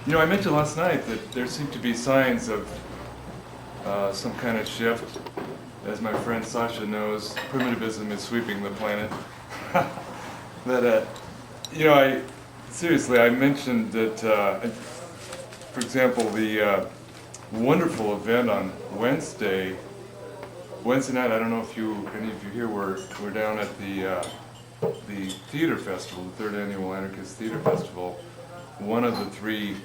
You know, I mentioned last night that there seem to be signs of some kind of shift. As my friend Sasha knows, primitivism is sweeping the planet. But, you know, seriously, I mentioned that, for example, the wonderful event on Wednesday night, I don't know if any of you here were down at the theater festival, the third annual Anarchist Theater Festival. One of the three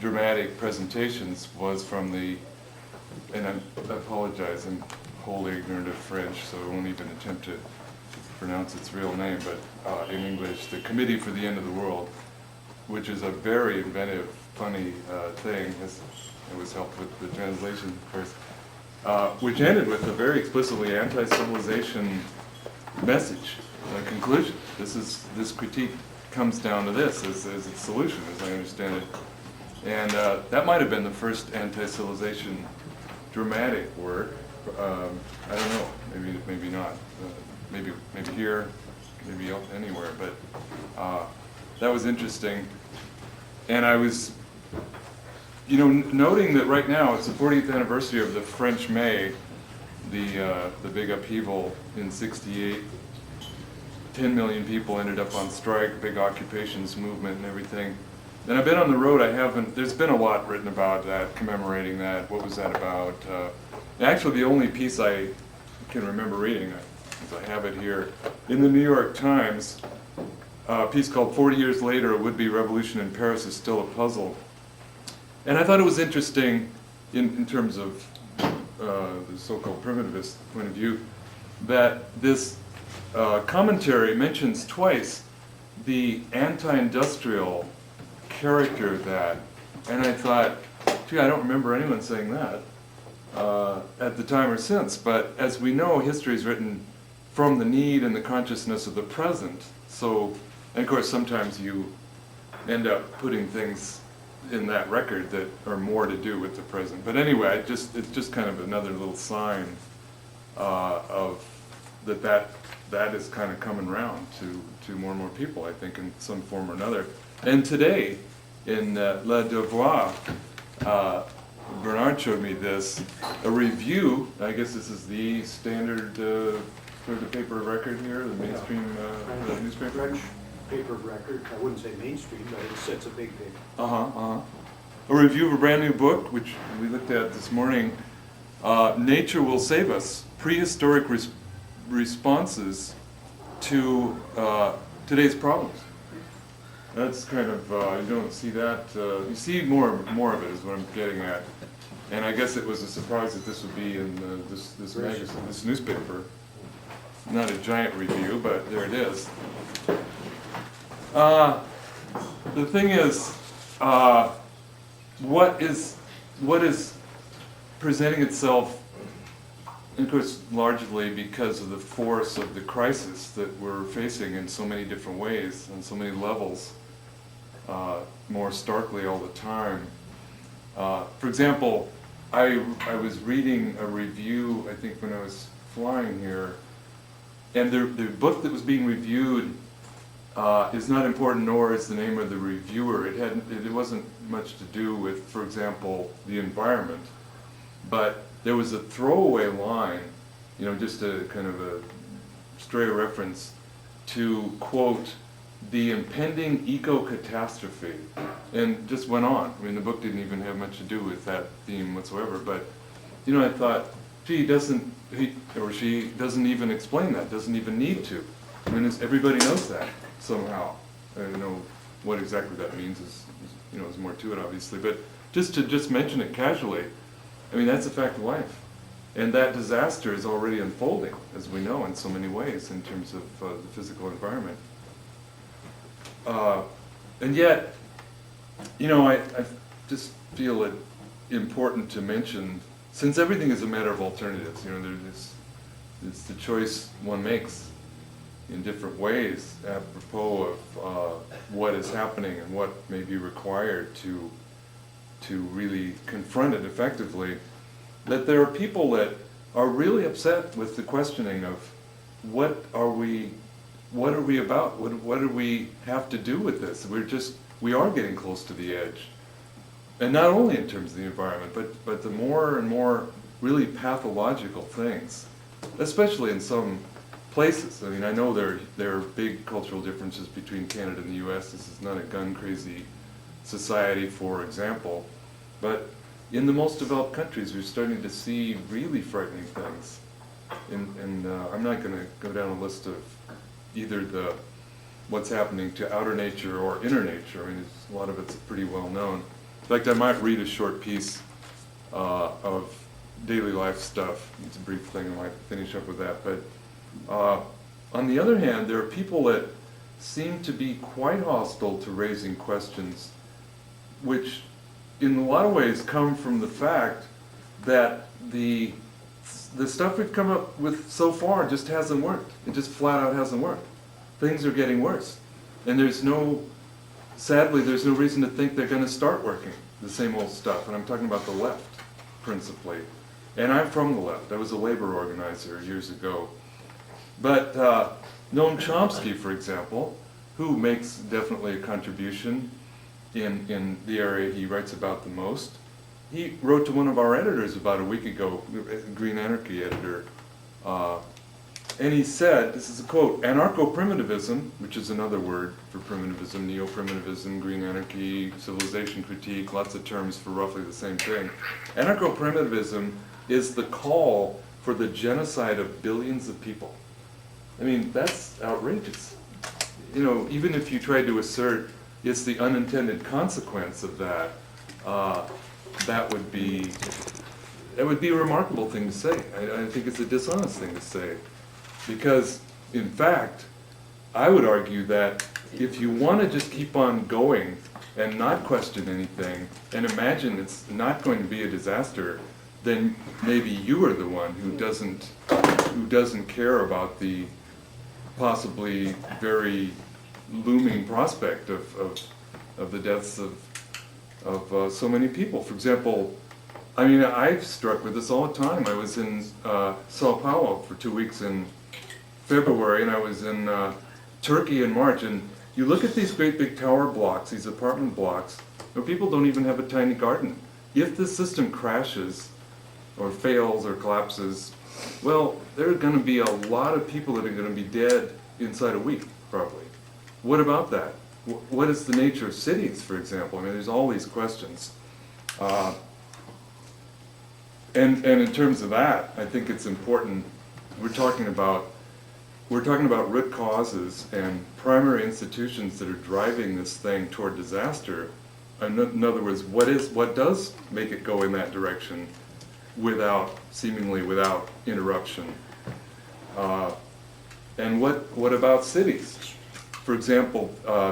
dramatic presentations was from and I apologize, I'm wholly ignorant of French, so I won't even attempt to pronounce its real name, but in English, the Committee for the End of the World, which is a very inventive, funny thing. It was helped with the translation, of course, which ended with a very explicitly anti-civilization message, a conclusion. This critique comes down to this as its solution, as I understand it. And that might have been the first anti-civilization dramatic work. I don't know, maybe not. Maybe here, maybe anywhere, but that was interesting. And I was, you know, noting that right now it's the 40th anniversary of the French May, the big upheaval in '68. 10 million people ended up on strike, big occupations movement and everything. And I've been on the road, there's been a lot written about that, commemorating that. What was that about? Actually, the only piece I can remember reading, because I have it here, in the New York Times, a piece called 40 Years Later, A Would-Be Revolution in Paris is Still a Puzzle. And I thought it was interesting in terms of the so-called primitivist point of view, that this commentary mentions twice the anti-industrial character of that. And I thought, gee, I don't remember anyone saying that at the time or since. But as we know, history is written from the need and the consciousness of the present. So, and of course, sometimes you end up putting things in that record that are more to do with the present. But anyway, it's just kind of another little sign of that is kind of coming around to more and more people, I think, in some form or another. And today, in Le Devoir, Bernard showed me this, a review. I guess this is the standard sort of paper of record here, the mainstream newspaper. French paper of record. I wouldn't say mainstream, but it's a big paper. A review of a brand new book, which we looked at this morning. Nature Will Save Us: Prehistoric Responses to Today's Problems. That's kind of, you don't see that, you see more of it is what I'm getting at. And I guess it was a surprise that this would be in this magazine, this newspaper. Not a giant review, but there it is. The thing is, what is presenting itself, of course, largely because of the force of the crisis that we're facing in so many different ways, on so many levels, more starkly all the time. For example, I was reading a review, I think when I was flying here, and the book that was being reviewed is not important, nor is the name of the reviewer. It wasn't much to do with, for example, the environment, but there was a throwaway line, you know, just a kind of a stray reference to, quote, the impending eco-catastrophe, and just went on. I mean, the book didn't even have much to do with that theme whatsoever, but, you know, I thought, gee, he or she doesn't even explain that, doesn't even need to. I mean, everybody knows that somehow. I don't know what exactly that means, you know, there's more to it, obviously, but just to mention it casually, I mean, that's a fact of life. And that disaster is already unfolding, as we know, in so many ways, in terms of the physical environment. And yet, you know, I just feel it important to mention, since everything is a matter of alternatives, you know, it's the choice one makes in different ways, apropos of what is happening and what may be required to really confront it effectively, that there are people that are really upset with the questioning of what are we about? What do we have to do with this? We are getting close to the edge. And not only in terms of the environment, but the more and more really pathological things, especially in some places. I mean, I know there are big cultural differences between Canada and the US. This is not a gun-crazy society, for example. But in the most developed countries, we're starting to see really frightening things. And I'm not going to go down a list of either what's happening to outer nature or inner nature. I mean, a lot of it's pretty well known. In fact, I might read a short piece of daily life stuff. It's a brief thing, I might finish up with that. But on the other hand, there are people that seem to be quite hostile to raising questions, which in a lot of ways come from the fact that the stuff we've come up with so far just hasn't worked. It just flat out hasn't worked. Things are getting worse. And sadly, there's no reason to think they're going to start working, the same old stuff. And I'm talking about the left, principally. And I'm from the left. I was a labor organizer years ago. But Noam Chomsky, for example, who makes definitely a contribution in the area he writes about the most, he wrote to one of our editors about a week ago, Green Anarchy editor, and he said, this is a quote, "Anarcho-primitivism," which is another word for primitivism, neo-primitivism, green anarchy, civilization critique, lots of terms for roughly the same thing. Anarcho-primitivism is the call for the genocide of billions of people. I mean, that's outrageous. You know, even if you tried to assert it's the unintended consequence of that, that would be a remarkable thing to say. I think it's a dishonest thing to say. Because, in fact, I would argue that if you want to just keep on going and not question anything and imagine it's not going to be a disaster, then maybe you are the one who doesn't care about the possibly very looming prospect of the deaths of so many people. For example, I mean, I've struck with this all the time. I was in Sao Paulo for 2 weeks in February, and I was in Turkey in March, and you look at these great big tower blocks, these apartment blocks, where people don't even have a tiny garden. If the system crashes, or fails, or collapses, well, there are going to be a lot of people that are going to be dead inside a week, probably. What about that? What is the nature of cities, for example? I mean, there's all these questions. And in terms of that, I think it's important, we're talking about root causes and primary institutions that are driving this thing toward disaster. In other words, what does make it go in that direction seemingly without interruption? And what about cities? For example,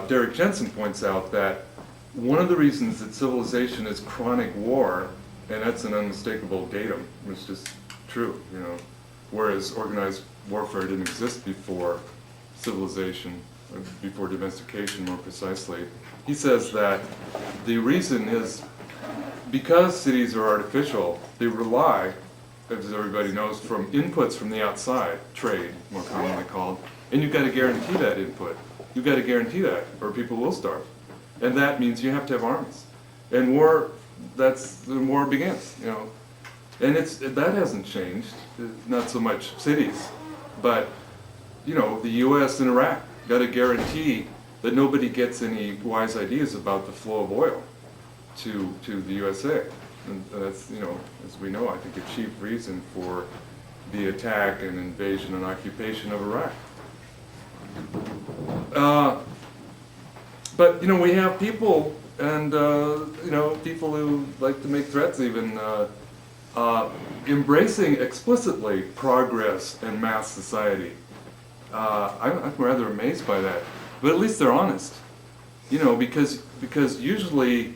Derek Jensen points out that one of the reasons that civilization is chronic war, and that's an unmistakable datum, it's just true, you know, whereas organized warfare didn't exist before civilization, or before domestication more precisely. He says that the reason is because cities are artificial, they rely, as everybody knows, from inputs from the outside, trade, more commonly called, and you've got to guarantee that input. You've got to guarantee that, or people will starve. And that means you have to have armies. And war, the war begins, you know. And that hasn't changed, not so much cities, but, you know, the US and Iraq got to guarantee that nobody gets any wise ideas about the flow of oil to the USA. And that's, you know, as we know, I think a chief reason for the attack and invasion and occupation of Iraq. But, you know, we have people, and, you know, people who like to make threats even, embracing explicitly progress and mass society. I'm rather amazed by that. But at least they're honest. You know, because usually